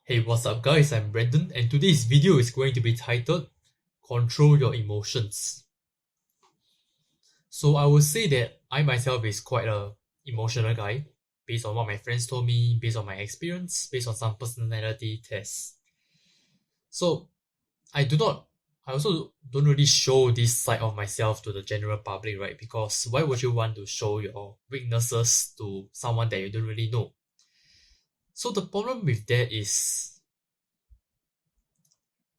Hey, what's up guys? I'm Brandon and today's video is going to be titled Control Your Emotions. So I would say that I myself is quite a emotional guy based on what my friends told me, based on my experience, based on some personality tests. So I also don't really show this side of myself to the general public, right? Because why would you want to show your weaknesses to someone that you don't really know? So the problem with that is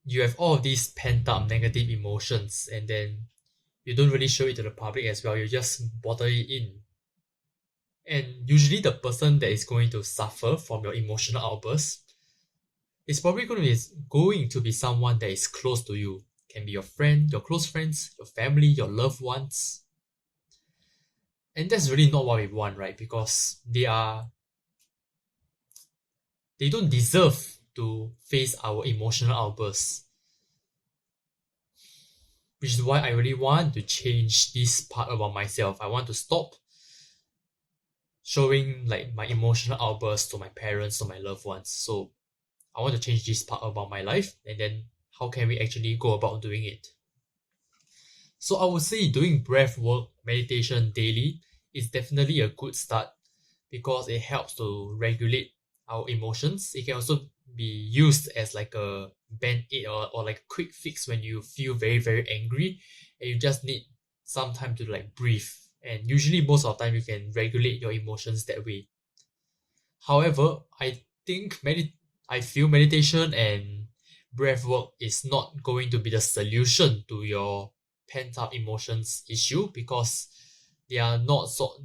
you have all of these pent up negative emotions and then you don't really show it to the public as well. You just bottle it in. And usually the person that is going to suffer from your emotional outburst is probably going to be someone that is close to you. Can be your friend, your close friends, your family, your loved ones. And that's really not what we want, right? Because they don't deserve to face our emotional outbursts. Which is why I really want to change this part about myself. I want to stop showing like my emotional outbursts to my parents, to my loved ones. So I want to change this part about my life, and then how can we actually go about doing it? So I would say doing breath work, meditation daily is definitely a good start because it helps to regulate our emotions. It can also be used as like a band-aid or like a quick fix when you feel very, very angry and you just need some time to like breathe. And usually most of the time you can regulate your emotions that way. However, I feel meditation and breath work is not going to be the solution to your pent up emotions issue because they are not so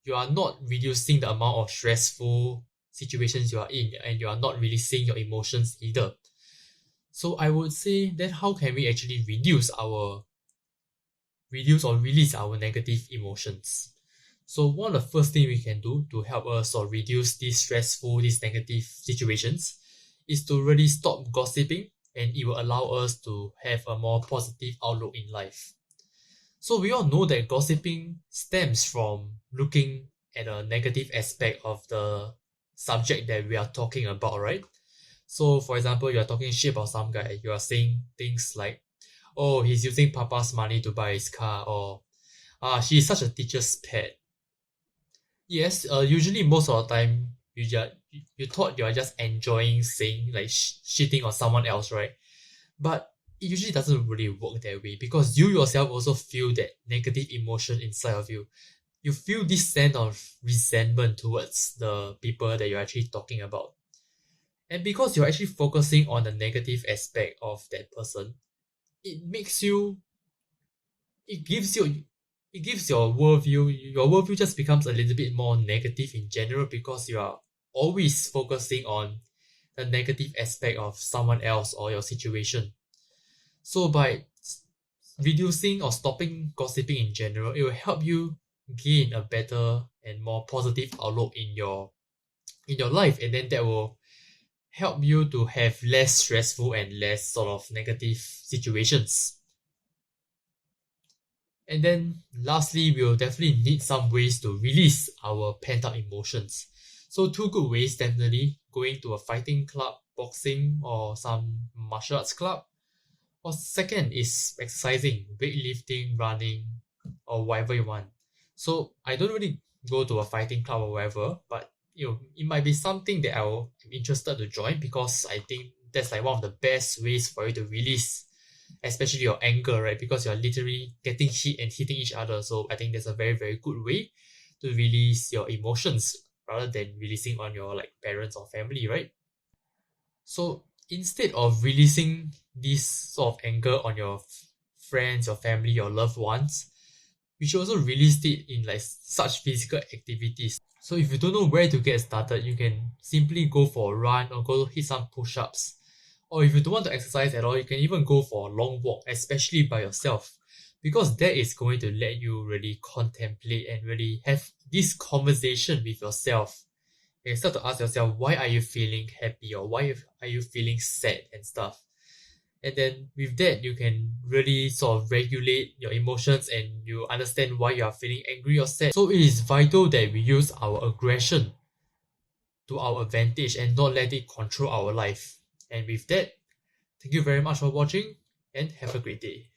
you are not reducing the amount of stressful situations you are in and you are not releasing your emotions either. So I would say then how can we actually reduce or release our negative emotions? So one of the first thing we can do to help us or reduce these negative situations is to really stop gossiping, and it will allow us to have a more positive outlook in life. So we all know that gossiping stems from looking at a negative aspect of the subject that we are talking about, right? So for example, you are talking shit about some guy, you are saying things like, oh, he's using papa's money to buy his car, or she's such a teacher's pet. Yes, usually most of the time you thought you are just enjoying saying like shitting on someone else, right? But it usually doesn't really work that way because you yourself also feel that negative emotion inside of you. You feel this sense of resentment towards the people that you're actually talking about. And because you're actually focusing on the negative aspect of that person, it makes you it gives you it gives your worldview just becomes a little bit more negative in general because you are always focusing on the negative aspect of someone else or your situation. So by reducing or stopping gossiping in general, it will help you gain a better and more positive outlook in your life, and then that will help you to have less stressful and less sort of negative situations. And then lastly, we'll definitely need some ways to release our pent up emotions. So two good ways definitely going to a fighting club, boxing or some martial arts club. Or second is exercising, weightlifting, running, or whatever you want. So I don't really go to a fighting club or whatever, but it might be something that I'm interested to join because I think that's like one of the best ways for you to release, especially your anger, right? Because you're literally getting hit and hitting each other. So I think that's a very, very good way to release your emotions rather than releasing on your like parents or family, right? So instead of releasing this sort of anger on your friends, your family, your loved ones, we should also release it in like such physical activities. So if you don't know where to get started, you can simply go for a run or go hit some push-ups. Or if you don't want to exercise at all, you can even go for a long walk, especially by yourself. Because that is going to let you really contemplate and really have this conversation with yourself. You start to ask yourself, why are you feeling happy or why are you feeling sad and stuff? And then with that, you can really sort of regulate your emotions and you understand why you are feeling angry or sad. So it is vital that we use our aggression to our advantage and not let it control our life. And with that, thank you very much for watching and have a great day.